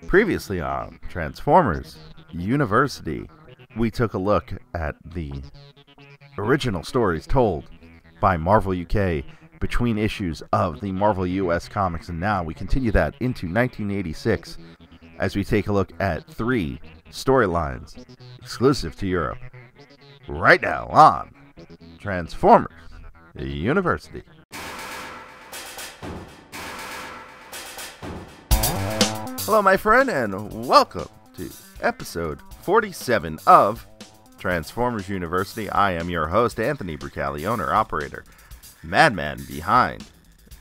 Previously on Transformers University, we took a look at the original stories told by Marvel UK between issues of the Marvel US comics, and now we continue that into 1986 as we take a look at 3 storylines exclusive to Europe right now on Transformers University. Hello, my friend, and welcome to episode 47 of Transformers University. I am your host, Anthony Brucali, owner-operator, madman behind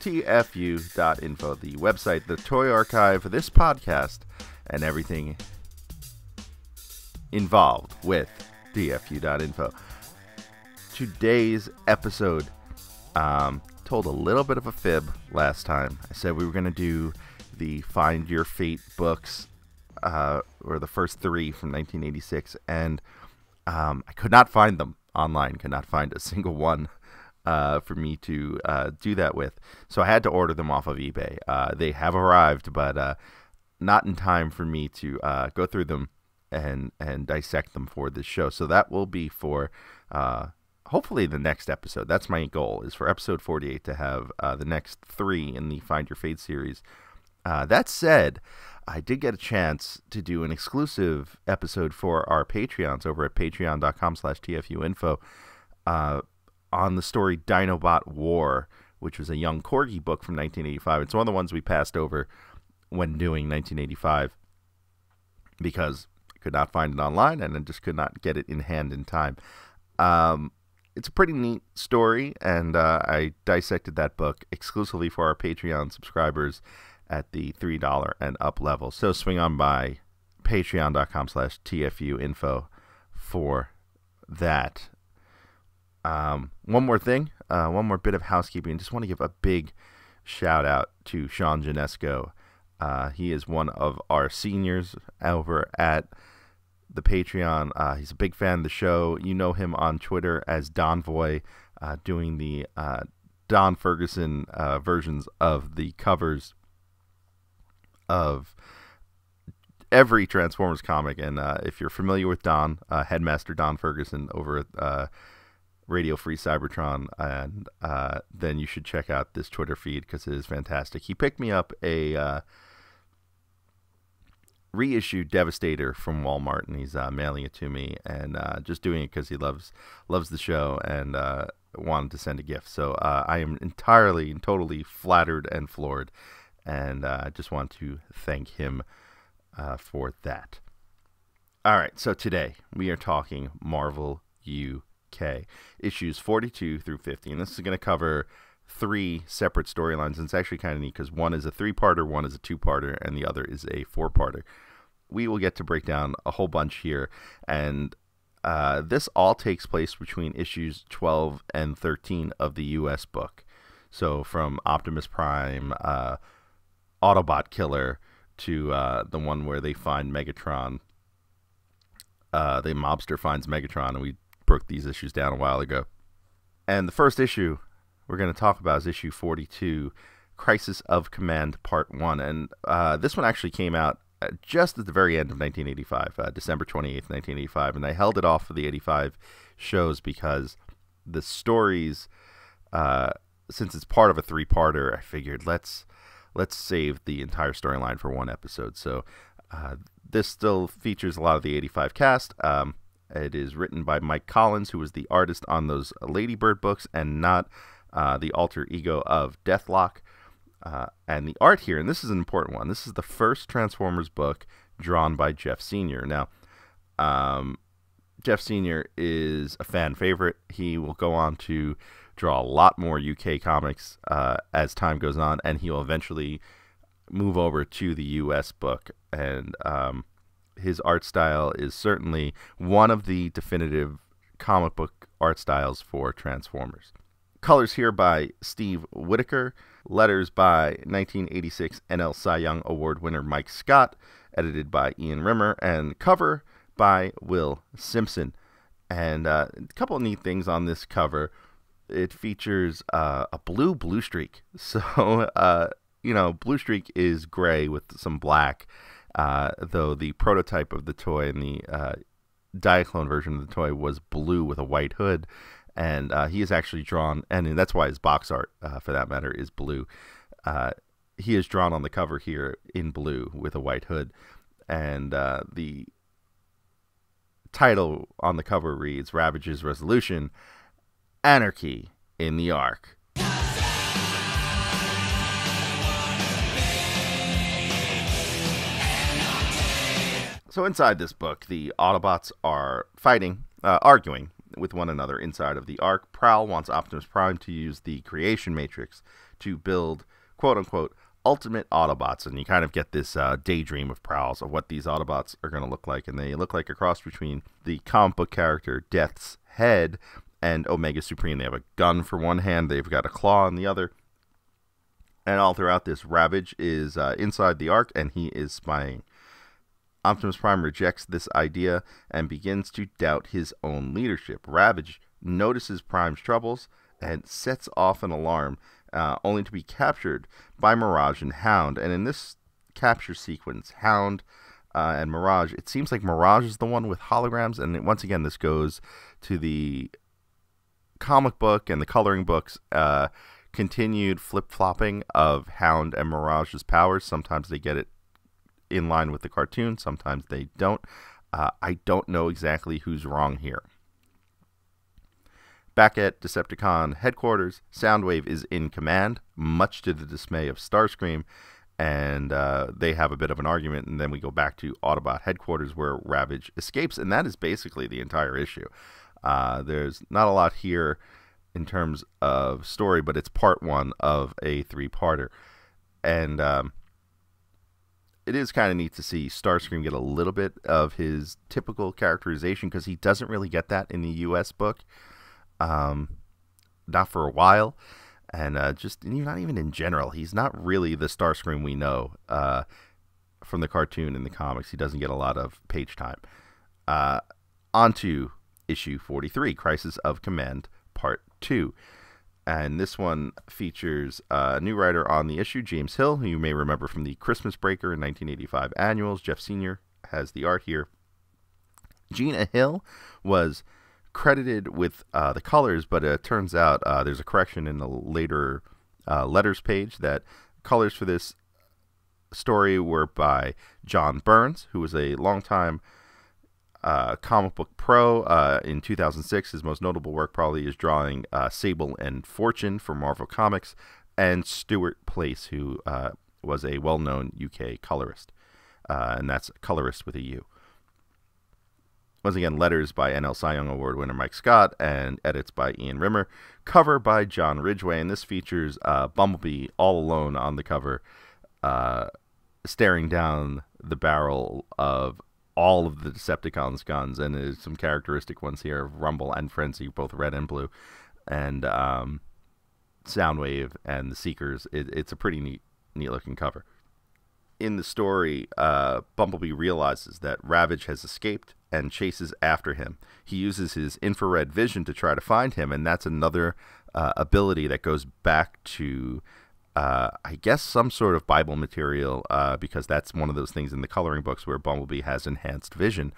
TFU.INFO, the website, the toy archive, this podcast, and everything involved with TFU.INFO. Today's episode told a little bit of a fib last time. I said we were going to do the Find Your Fate books, or the first 3 from 1986, and I could not find them online, could not find a single one for me to do that with, so I had to order them off of eBay. They have arrived, but not in time for me to go through them and dissect them for this show, so that will be for hopefully the next episode. That's my goal, is for episode 48 to have the next 3 in the Find Your Fate series. That said, I did get a chance to do an exclusive episode for our Patreons over at patreon.com/TFU.INFO on the story Dinobot War, which was a Young Corgi book from 1985. It's one of the ones we passed over when doing 1985 because I could not find it online and I just could not get it in hand in time. It's a pretty neat story, and I dissected that book exclusively for our Patreon subscribers at the $3 and up level. So swing on by patreon.com/TFU.INFO for that. One more thing, one more bit of housekeeping. Just want to give a big shout out to Sean Janesco. He is one of our seniors over at the Patreon. He's a big fan of the show. You know him on Twitter as Donvoy, doing the Don Ferguson versions of the covers of every Transformers comic. And if you're familiar with Don, Headmaster Don Ferguson over at Radio Free Cybertron, and then you should check out this Twitter feed because it is fantastic. He picked me up a reissued Devastator from Walmart, and he's mailing it to me, and just doing it because he loves the show and wanted to send a gift. So I am entirely and totally flattered and floored, and I just want to thank him for that. All right, so today we are talking Marvel UK, issues 42 through 50, and this is going to cover 3 separate storylines, and it's actually kind of neat because one is a 3-parter, one is a 2-parter, and the other is a 4-parter. We will get to break down a whole bunch here, and this all takes place between issues 12 and 13 of the US book. So from Optimus Prime, Autobot Killer, to the one where they find Megatron. The mobster finds Megatron, and we broke these issues down a while ago. And the first issue we're going to talk about is issue 42, Crisis of Command Part 1. And this one actually came out just at the very end of 1985, December 28th, 1985. And I held it off for the 85 shows because the stories, since it's part of a 3-parter, I figured let's save the entire storyline for one episode. So this still features a lot of the 85 cast. It is written by Mike Collins, who was the artist on those Ladybird books, and not the alter ego of Deathlock. And the art here, and this is an important one, this is the first Transformers book drawn by Jeff Sr. Now, Jeff Sr. is a fan favorite. He will go on to draw a lot more UK comics as time goes on, and he will eventually move over to the US book. And his art style is certainly one of the definitive comic book art styles for Transformers. Colors here by Steve Whitaker. Letters by 1986 NL Cy Young Award winner Mike Scott. Edited by Ian Rimmer. And cover by Will Simpson. And a couple of neat things on this cover. It features a blue streak. So Blue Streak is gray with some black, though the prototype of the toy and the Diaclone version of the toy was blue with a white hood, and he is actually drawn, and that's why his box art, for that matter, is blue. He is drawn on the cover here in blue with a white hood, and the title on the cover reads Ravage's Resolution, Anarchy in the Ark. So inside this book, the Autobots are arguing with one another inside of the Ark. Prowl wants Optimus Prime to use the creation matrix to build, quote-unquote, ultimate Autobots. And you kind of get this daydream of Prowl's of what these Autobots are going to look like. And they look like a cross between the comic book character Death's Head and Omega Supreme. They have a gun for one hand, they've got a claw in the other. And all throughout this, Ravage is inside the Ark, and he is spying. Optimus Prime rejects this idea and begins to doubt his own leadership. Ravage notices Prime's troubles and sets off an alarm, only to be captured by Mirage and Hound. And in this capture sequence, Hound and Mirage, it seems like Mirage is the one with holograms. And once again, this goes to the comic book and the coloring books, continued flip-flopping of Hound and Mirage's powers. Sometimes they get it in line with the cartoon, sometimes they don't. I don't know exactly who's wrong here. Back at Decepticon headquarters, Soundwave is in command, much to the dismay of Starscream, and they have a bit of an argument, and then we go back to Autobot headquarters where Ravage escapes, and that is basically the entire issue. There's not a lot here in terms of story, but it's part one of a three-parter. And it is kind of neat to see Starscream get a little bit of his typical characterization, because he doesn't really get that in the U.S. book. Not for a while. And not even in general. He's not really the Starscream we know from the cartoon and the comics. He doesn't get a lot of page time. On to issue 43, Crisis of Command, Part 2. And this one features a new writer on the issue, James Hill, who you may remember from the Christmas Breaker in 1985 annuals. Jeff Sr. has the art here. Gina Hill was credited with the colors, but it turns out there's a correction in the later letters page that colors for this story were by John Burns, who was a longtime comic book pro. In 2006, his most notable work probably is drawing Sable and Fortune for Marvel Comics, and Stuart Place, who was a well-known UK colorist, and that's colorist with a U. Once again, letters by NL Cy Young Award winner Mike Scott, and edits by Ian Rimmer. Cover by John Ridgway, and this features Bumblebee all alone on the cover, staring down the barrel of all of the Decepticons' guns, and there's some characteristic ones here of Rumble and Frenzy, both red and blue, and Soundwave and the Seekers. It's a pretty neat looking cover. In the story, Bumblebee realizes that Ravage has escaped and chases after him. He uses his infrared vision to try to find him, and that's another ability that goes back to I guess some sort of Bible material, because that's one of those things in the coloring books where Bumblebee has enhanced vision.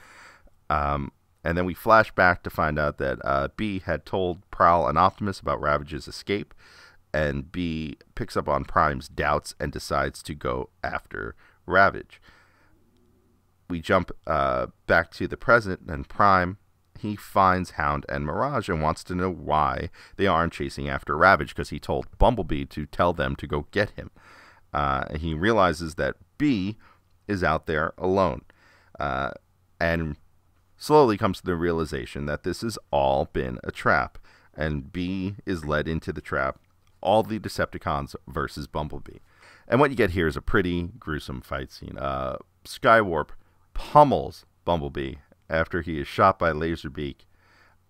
And then we flash back to find out that B had told Prowl and Optimus about Ravage's escape, and B picks up on Prime's doubts and decides to go after Ravage. We jump back to the present, and Prime, he finds Hound and Mirage and wants to know why they aren't chasing after Ravage, because he told Bumblebee to tell them to go get him. He realizes that B is out there alone, and slowly comes to the realization that this has all been a trap, and B is led into the trap. All the Decepticons versus Bumblebee. And what you get here is a pretty gruesome fight scene. Skywarp pummels Bumblebee after he is shot by Laserbeak.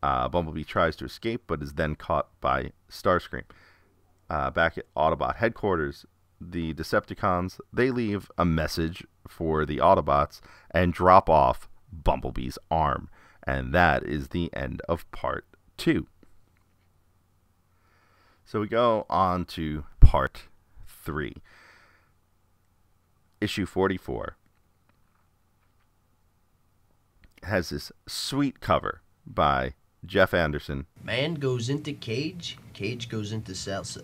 Bumblebee tries to escape, but is then caught by Starscream. Back at Autobot headquarters, the Decepticons, they leave a message for the Autobots and drop off Bumblebee's arm. And that is the end of Part 2. So we go on to Part 3. issue 44 has this sweet cover by Jeff Anderson. Man goes into cage, cage goes into salsa.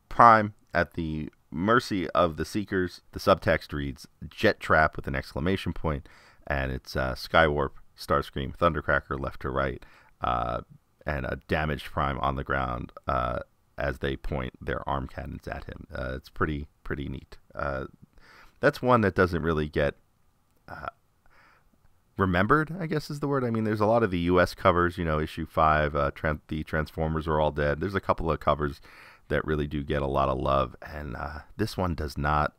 Prime at the mercy of the Seekers. The subtext reads Jet Trap with an exclamation point, and it's Skywarp, Starscream, Thundercracker left to right, and a damaged Prime on the ground as they point their arm cannons at him. It's pretty neat. That's one that doesn't really get remembered, I guess is the word. I mean, there's a lot of the U.S. covers, issue 5, the Transformers are all dead. There's a couple of covers that really do get a lot of love, and this one does not,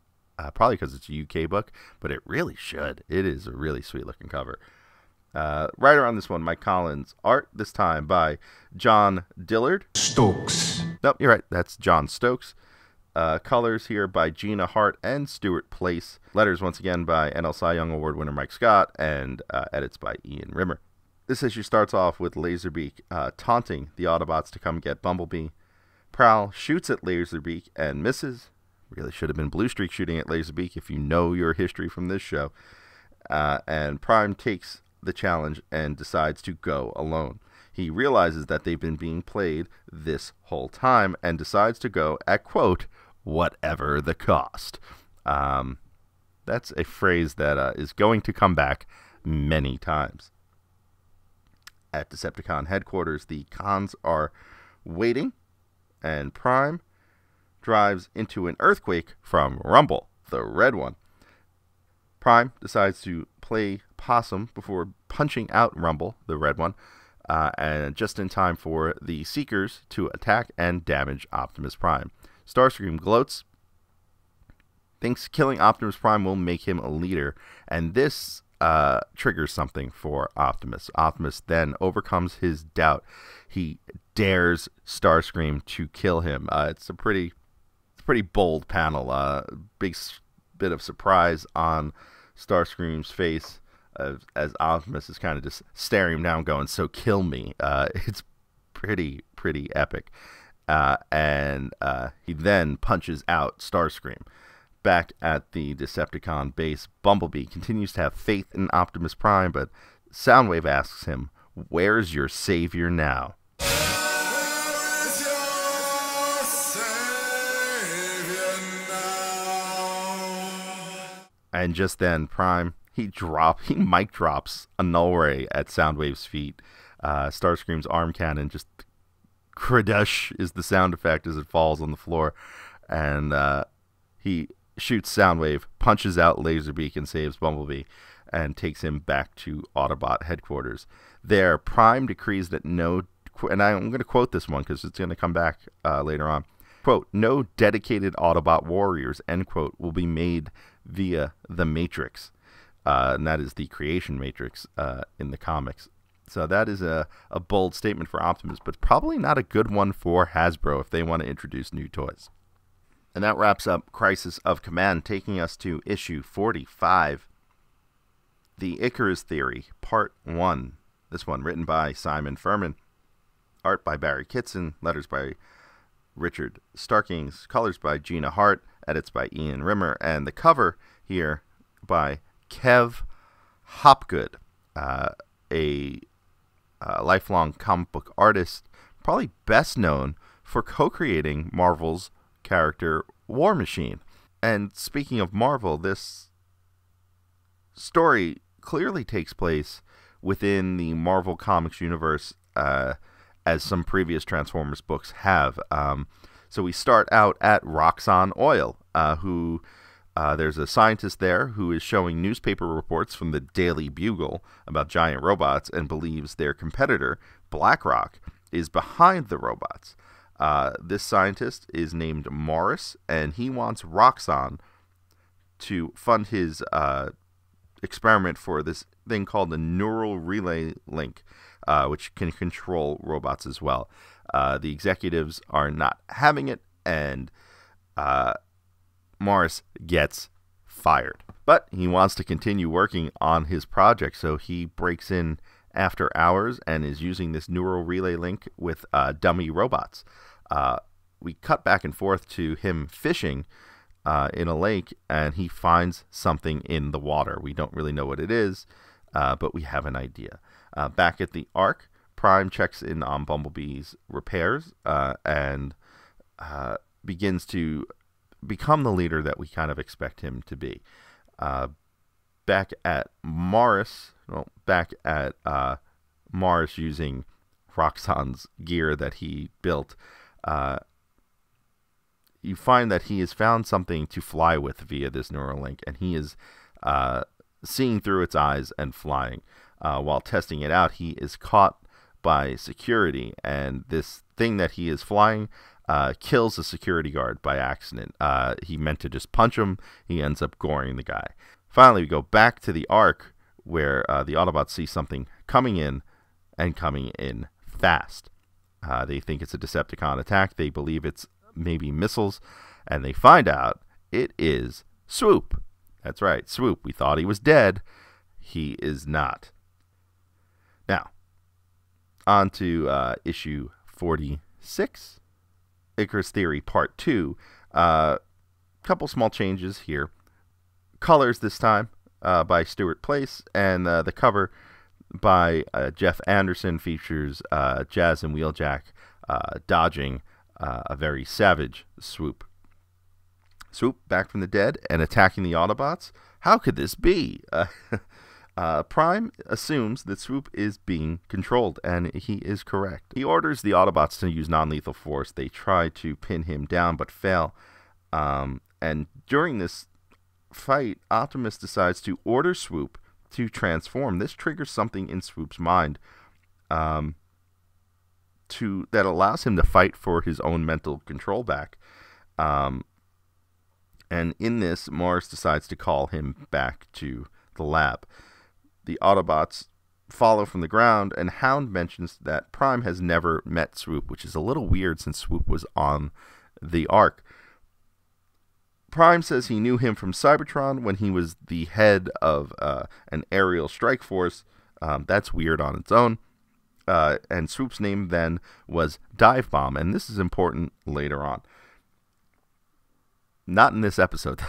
probably because it's a UK book, but it really should. It is a really sweet-looking cover. Writer on this one, Mike Collins. Art this time by John Dillard. Stokes. Nope, you're right. That's John Stokes. Colors here by Gina Hart and Stuart Place. Letters once again by NL Cy Young Award winner Mike Scott, and edits by Ian Rimmer. This issue starts off with Laserbeak taunting the Autobots to come get Bumblebee. Prowl shoots at Laserbeak and misses. Really should have been Blue Streak shooting at Laserbeak if you know your history from this show. And Prime takes the challenge and decides to go alone. He realizes that they've been being played this whole time and decides to go at, quote, whatever the cost. That's a phrase that is going to come back many times. At Decepticon headquarters, the cons are waiting, and Prime drives into an earthquake from Rumble, the red one. Prime decides to play possum before punching out Rumble, the red one, and just in time for the Seekers to attack and damage Optimus Prime. Starscream gloats, thinks killing Optimus Prime will make him a leader, and this triggers something for Optimus. Optimus then overcomes his doubt. He dares Starscream to kill him. It's a pretty bold panel. Big bit of surprise on Starscream's face as Optimus is kind of just staring him down going, so kill me. It's pretty epic. And he then punches out Starscream. Back at the Decepticon base, Bumblebee continues to have faith in Optimus Prime, but Soundwave asks him, where's your savior now? And just then, Prime, he mic drops a null ray at Soundwave's feet. Starscream's arm cannon just cradush is the sound effect as it falls on the floor. And he shoots Soundwave, punches out Laserbeak, and saves Bumblebee, and takes him back to Autobot headquarters. There, Prime decrees that no, and I'm going to quote this one because it's going to come back later on, quote, no dedicated Autobot warriors, end quote, will be made via the Matrix. And that is the creation matrix in the comics. So that is a bold statement for Optimus, but probably not a good one for Hasbro if they want to introduce new toys. And that wraps up Crisis of Command, taking us to issue 45, The Icarus Theory, Part 1. This one written by Simon Furman, art by Barry Kitson, letters by Richard Starkings, colors by Gina Hart, edits by Ian Rimmer, and the cover here by Kev Hopgood, a lifelong comic book artist, probably best known for co-creating Marvel's character War Machine. And speaking of Marvel, this story clearly takes place within the Marvel Comics universe, as some previous Transformers books have. So we start out at Roxxon Oil, who there's a scientist there who is showing newspaper reports from the Daily Bugle about giant robots and believes their competitor, BlackRock, is behind the robots. This scientist is named Morris, and he wants Roxxon to fund his experiment for this thing called the Neural Relay Link, which can control robots as well. The executives are not having it, and Morris gets fired. But he wants to continue working on his project, so he breaks in after hours and is using this Neural Relay Link with dummy robots. We cut back and forth to him fishing in a lake, and he finds something in the water. We don't really know what it is, but we have an idea. Back at the Ark, Prime checks in on Bumblebee's repairs and begins to become the leader that we kind of expect him to be. Back at Mars, Mars using Roxxon's gear that he built, you find that he has found something to fly with via this Neuralink, and he is seeing through its eyes and flying. While testing it out, he is caught by security, and this thing that he is flying kills a security guard by accident. He meant to just punch him. He ends up goring the guy. Finally, we go back to the Ark, where the Autobots see something coming in, and coming in fast. They think it's a Decepticon attack. They believe it's maybe missiles, and they find out it is Swoop. That's right, Swoop. We thought he was dead. He is not. Now, on to issue 46, Icarus Theory Part 2. Couple small changes here. Colors this time by Stuart Place, and the cover by Jeff Anderson features Jazz and Wheeljack dodging a very savage Swoop. Swoop back from the dead and attacking the Autobots? How could this be? Prime assumes that Swoop is being controlled, and he is correct. He orders the Autobots to use non-lethal force. They try to pin him down but fail. And during this fight, Optimus decides to order Swoop to transform. This triggers something in Swoop's mind that allows him to fight for his own mental control back. And in this, Mars decides to call him back to the lab. The Autobots follow from the ground, and Hound mentions that Prime has never met Swoop, which is a little weird since Swoop was on the Ark. Prime says he knew him from Cybertron when he was the head of an aerial strike force. That's weird on its own. And Swoop's name then was Dive Bomb, and this is important later on. Not in this episode.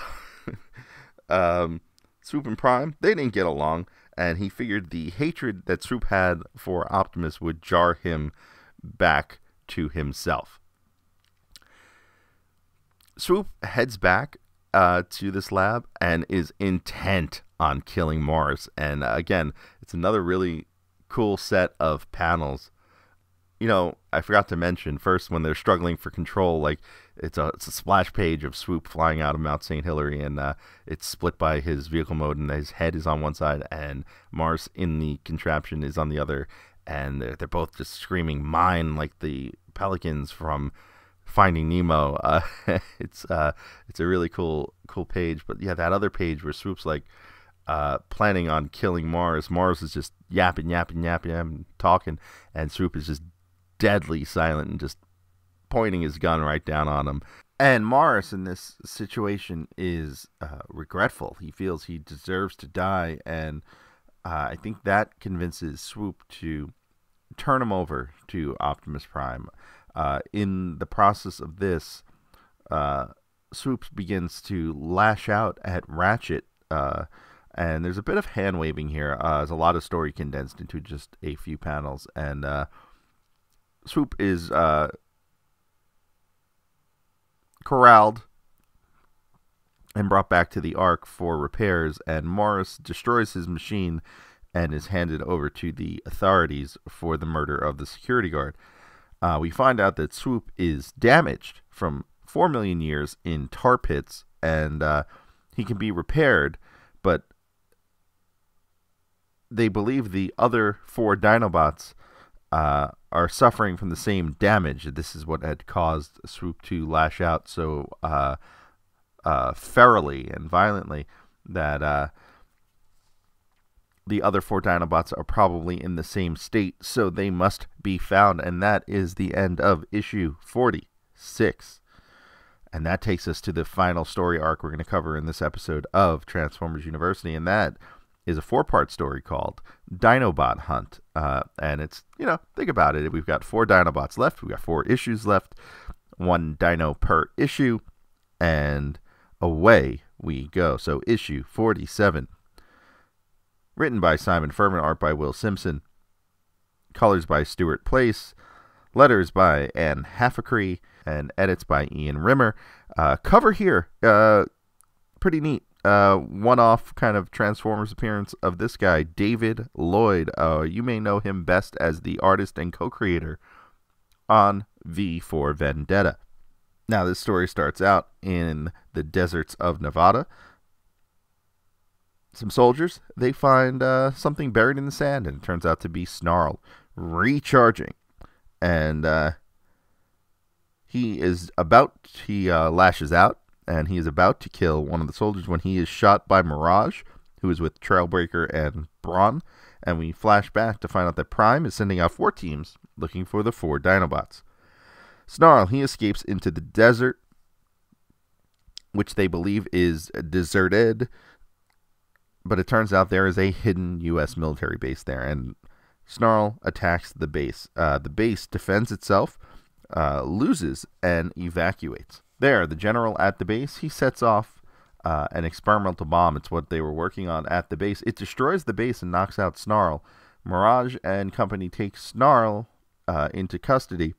Swoop and Prime, they didn't get along, and he figured the hatred that Swoop had for Optimus would jar him back to himself. Swoop heads back to this lab and is intent on killing Mars. And again, it's another really cool set of panels. You know, I forgot to mention first, when they're struggling for control, like it's a splash page of Swoop flying out of Mount St. Hilary, and it's split by his vehicle mode, and his head is on one side, and Mars in the contraption is on the other, and they're both just screaming "mine" like the pelicans from Finding Nemo. It's a really cool page. But yeah, that other page where Swoop's like planning on killing Mars. Mars is just yapping, talking, and Swoop is just deadly silent and just pointing his gun right down on him. And Mars in this situation is regretful. He feels he deserves to die, and I think that convinces Swoop to turn him over to Optimus Prime. In the process of this, Swoop begins to lash out at Ratchet, and there's a bit of hand-waving here. There's a lot of story condensed into just a few panels, and Swoop is corralled and brought back to the Ark for repairs, and Morris destroys his machine and is handed over to the authorities for the murder of the security guard. We find out that Swoop is damaged from 4 million years in tar pits, and he can be repaired, but they believe the other 4 Dinobots are suffering from the same damage. This is what had caused Swoop to lash out so ferally and violently that the other 4 Dinobots are probably in the same state, so they must be found. And that is the end of issue 46. And that takes us to the final story arc we're going to cover in this episode of Transformers University, and that is a 4-part story called Dinobot Hunt. And it's, think about it. We've got 4 Dinobots left. We've got 4 issues left, 1 dino per issue. And away we go. So issue 47. Written by Simon Furman, art by Will Simpson, colors by Stuart Place, letters by Anne Haffacree, and edits by Ian Rimmer. Cover here, pretty neat. One-off kind of Transformers appearance of this guy, David Lloyd. You may know him best as the artist and co-creator on V for Vendetta. Now, this story starts out in the deserts of Nevada. Some soldiers, they find something buried in the sand, and it turns out to be Snarl recharging. And he lashes out, and he is about to kill one of the soldiers when he is shot by Mirage, who is with Trailbreaker and Brawn. And we flash back to find out that Prime is sending out 4 teams looking for the 4 Dinobots. Snarl, he escapes into the desert, which they believe is deserted, but it turns out there is a hidden U.S. military base there, and Snarl attacks the base. The base defends itself, loses, and evacuates. There, the general at the base, he sets off an experimental bomb. It's what they were working on at the base. It destroys the base and knocks out Snarl. Mirage and company take Snarl into custody,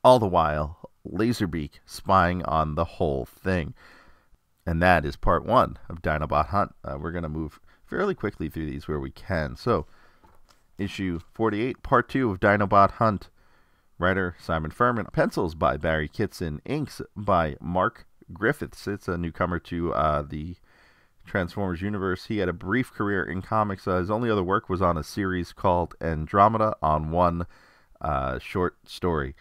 all the while Laserbeak spying on the whole thing. And that is part 1 of Dinobot Hunt. We're going to move fairly quickly through these where we can. So, issue 48, part 2 of Dinobot Hunt. Writer Simon Furman. Pencils by Barry Kitson. Inks by Mark Griffiths. It's a newcomer to the Transformers universe. He had a brief career in comics. His only other work was on a series called Andromeda on one short story.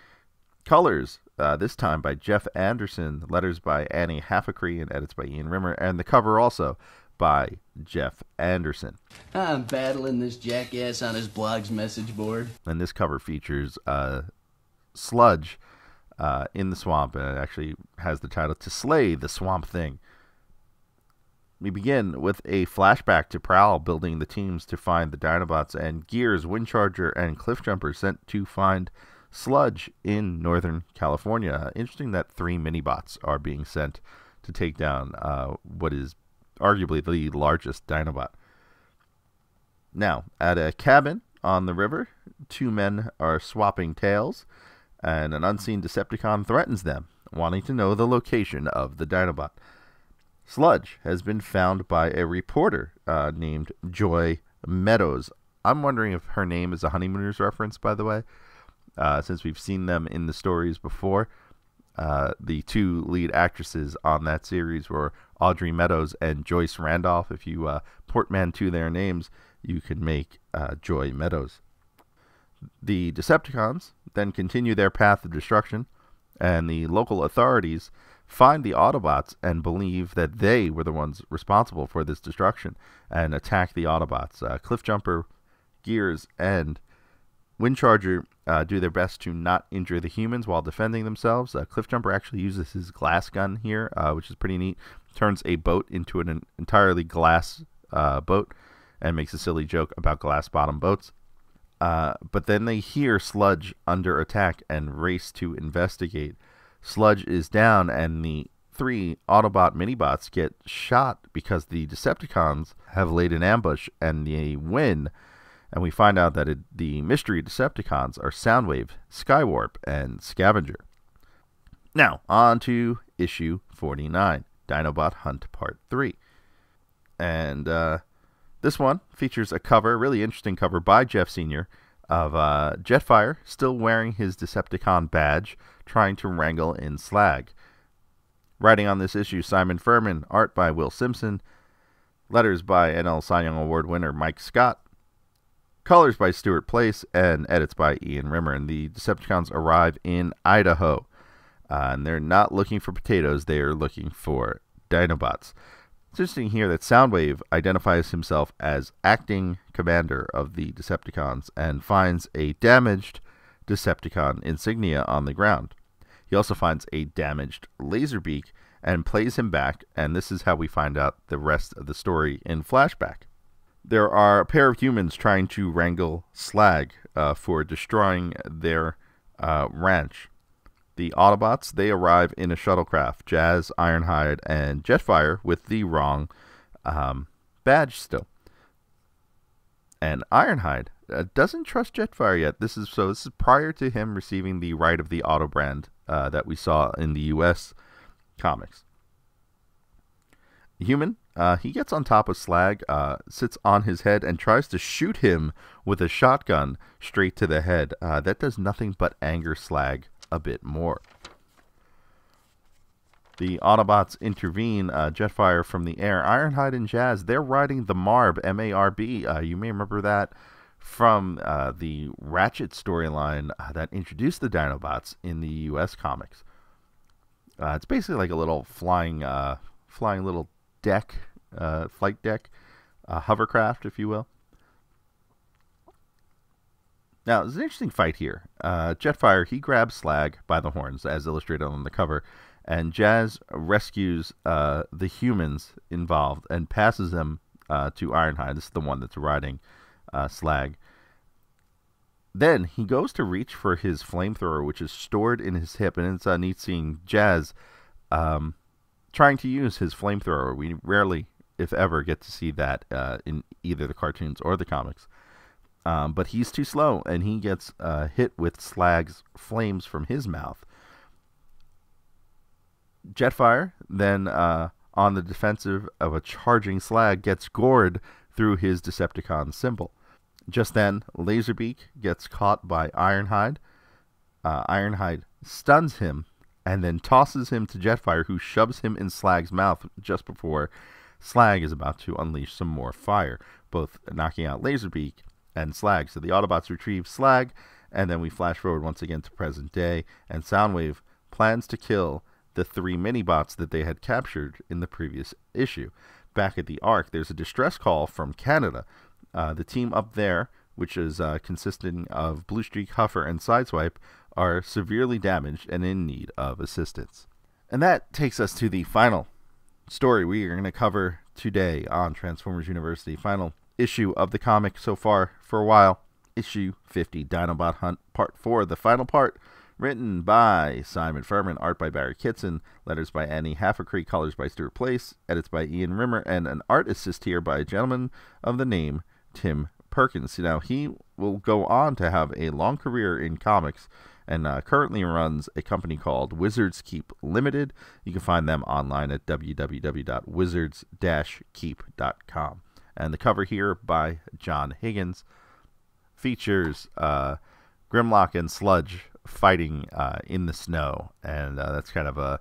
Colors, this time by Jeff Anderson, letters by Annie Haffacree, and edits by Ian Rimmer, and the cover also by Jeff Anderson. I'm battling this jackass on his blog's message board. And this cover features Sludge in the swamp, and it actually has the title To Slay the Swamp Thing. We begin with a flashback to Prowl building the teams to find the Dinobots, and Gears, Windcharger, and Cliffjumper sent to find Sludge in Northern California. Interesting that 3 mini-bots are being sent to take down what is arguably the largest Dinobot. Now, at a cabin on the river, 2 men are swapping tales, and an unseen Decepticon threatens them, wanting to know the location of the Dinobot. Sludge has been found by a reporter named Joy Meadows. I'm wondering if her name is a Honeymooners reference, by the way. Since we've seen them in the stories before. The 2 lead actresses on that series were Audrey Meadows and Joyce Randolph. If you portmanteau their names, you can make Joy Meadows. The Decepticons then continue their path of destruction, and the local authorities find the Autobots and believe that they were the ones responsible for this destruction and attack the Autobots. Cliffjumper, Gears, and Windcharger do their best to not injure the humans while defending themselves. Cliffjumper actually uses his glass gun here, which is pretty neat. Turns a boat into an entirely glass boat and makes a silly joke about glass-bottom boats. But then they hear Sludge under attack and race to investigate. Sludge is down, and the 3 Autobot minibots get shot because the Decepticons have laid an ambush, and they win. And we find out that the mystery Decepticons are Soundwave, Skywarp, and Scavenger. Now, on to issue 49, Dinobot Hunt Part 3. And this one features a cover, a really interesting cover by Jeff Sr., of Jetfire still wearing his Decepticon badge, trying to wrangle in Slag. Writing on this issue, Simon Furman, art by Will Simpson, letters by NL Cy Young Award winner Mike Scott, colors by Stuart Place, and edits by Ian Rimmer. And the Decepticons arrive in Idaho. And they're not looking for potatoes, they are looking for Dinobots. It's interesting here that Soundwave identifies himself as acting commander of the Decepticons and finds a damaged Decepticon insignia on the ground. He also finds a damaged Laserbeak and plays him back, and this is how we find out the rest of the story in flashback. There are a pair of humans trying to wrangle Slag for destroying their ranch. The Autobots, they arrive in a shuttlecraft. Jazz, Ironhide, and Jetfire with the wrong badge still. And Ironhide doesn't trust Jetfire yet. This is prior to him receiving the right of the auto brand that we saw in the U.S. comics. Human, he gets on top of Slag, sits on his head, and tries to shoot him with a shotgun straight to the head. That does nothing but anger Slag a bit more. The Autobots intervene. Jetfire from the air. Ironhide and Jazz, they're riding the Marb, M-A-R-B. You may remember that from the Ratchet storyline that introduced the Dinobots in the U.S. comics. It's basically like a little flying little deck, flight deck, hovercraft, if you will. Now, there's an interesting fight here. Jetfire, he grabs Slag by the horns, as illustrated on the cover, and Jazz rescues the humans involved and passes them to Ironhide. This is the one that's riding Slag. Then he goes to reach for his flamethrower, which is stored in his hip, and it's neat seeing Jazz trying to use his flamethrower. We rarely, if ever, get to see that in either the cartoons or the comics. But he's too slow, and he gets hit with Slag's flames from his mouth. Jetfire, then on the defensive of a charging Slag, gets gored through his Decepticon symbol. Just then, Laserbeak gets caught by Ironhide. Ironhide stuns him, and then tosses him to Jetfire, who shoves him in Slag's mouth just before Slag is about to unleash some more fire, both knocking out Laserbeak and Slag. So the Autobots retrieve Slag, and then we flash forward once again to present day, and Soundwave plans to kill the 3 mini-bots that they had captured in the previous issue. Back at the Ark, there's a distress call from Canada. The team up there, which is consisting of Bluestreak, Huffer, and Sideswipe, are severely damaged and in need of assistance. And that takes us to the final story we are going to cover today on Transformers University. Final issue of the comic so far for a while. Issue 50, Dinobot Hunt, Part 4, the final part, written by Simon Furman, art by Barry Kitson, letters by Annie Haffacree, colors by Stuart Place, edits by Ian Rimmer, and an art assist here by a gentleman of the name Tim Perkins. Now, he will go on to have a long career in comics, and currently runs a company called Wizards Keep Limited. You can find them online at www.wizards-keep.com. And the cover here by John Higgins features Grimlock and Sludge fighting in the snow, and that's kind of a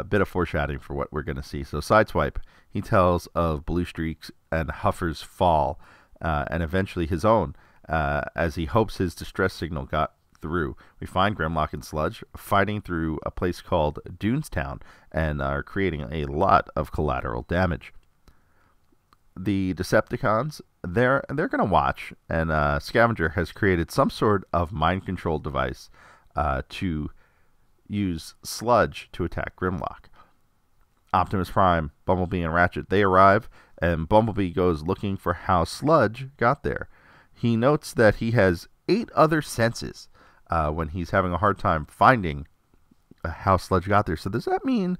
bit of foreshadowing for what we're going to see. So Sideswipe, he tells of Bluestreak's and Huffer's fall, and eventually his own, as he hopes his distress signal got through. We find Grimlock and Sludge fighting through a place called Dunestown and are creating a lot of collateral damage. The Decepticons, they're going to watch, and Scavenger has created some sort of mind control device to use Sludge to attack Grimlock. Optimus Prime, Bumblebee, and Ratchet, they arrive, and Bumblebee goes looking for how Sludge got there. He notes that he has 8 other senses when he's having a hard time finding how Sludge got there. So does that mean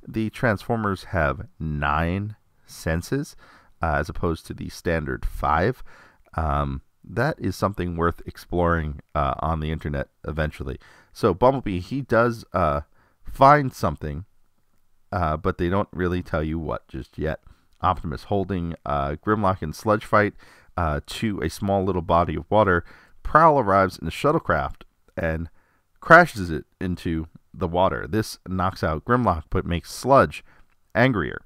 the Transformers have 9 senses as opposed to the standard 5? That is something worth exploring on the internet eventually. So Bumblebee, he does find something, but they don't really tell you what just yet. Optimus holding Grimlock and Sludge fight to a small little body of water. Prowl arrives in the shuttlecraft and crashes it into the water. This knocks out Grimlock, but makes Sludge angrier.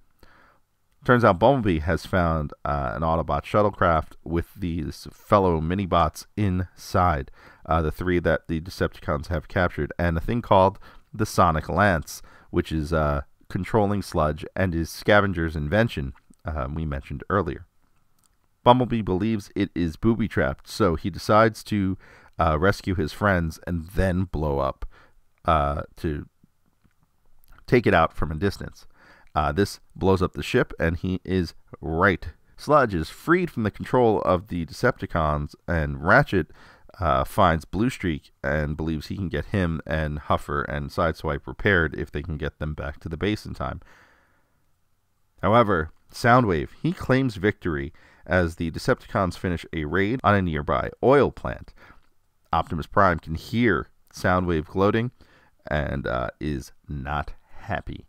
Turns out Bumblebee has found an Autobot shuttlecraft with these fellow mini-bots inside, the 3 that the Decepticons have captured, and a thing called the Sonic Lance, which is controlling Sludge and is Scavenger's invention we mentioned earlier. Bumblebee believes it is booby-trapped, so he decides to rescue his friends and then blow up to take it out from a distance. This blows up the ship, and he is right. Sludge is freed from the control of the Decepticons, and Ratchet finds Blue Streak and believes he can get him and Huffer and Sideswipe repaired if they can get them back to the base in time. However, Soundwave, he claims victory as the Decepticons finish a raid on a nearby oil plant. Optimus Prime can hear Soundwave gloating and is not happy.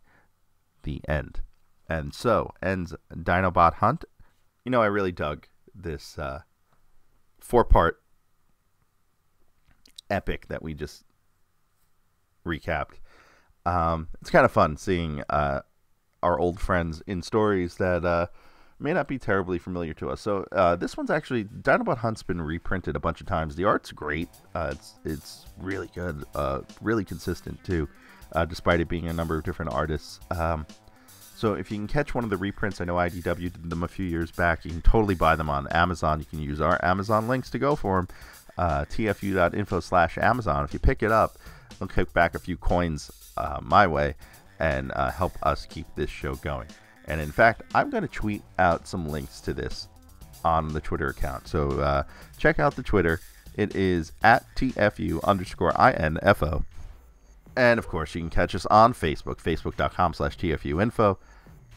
The end. And so ends Dinobot Hunt. You know, I really dug this 4-part epic that we just recapped. It's kind of fun seeing our old friends in stories that may not be terribly familiar to us. So this one's actually, Dinobot Hunt's been reprinted a bunch of times. The art's great. It's really good, really consistent too, despite it being a number of different artists. So if you can catch one of the reprints, I know IDW did them a few years back. You can totally buy them on Amazon. You can use our Amazon links to go for them. TFU.INFO/Amazon. If you pick it up, they'll kick back a few coins my way and help us keep this show going. And in fact, I'm going to tweet out some links to this on the Twitter account. So check out the Twitter. It is at TFU_INFO. And of course, you can catch us on Facebook, facebook.com/TFU.INFO,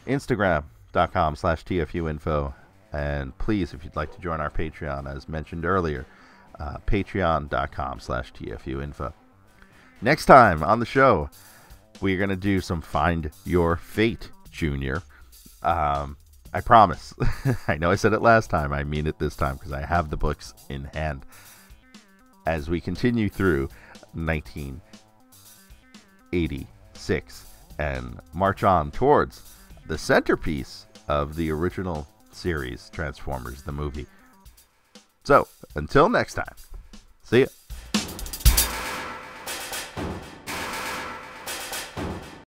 Instagram.com/TFU.INFO. And please, if you'd like to join our Patreon, as mentioned earlier, patreon.com/TFU.INFO. Next time on the show, we're going to do some Find Your Fate, Junior. I promise. I know I said it last time. I mean it this time because I have the books in hand. As we continue through 1986 and march on towards the centerpiece of the original series, Transformers, the movie. So, until next time, see ya.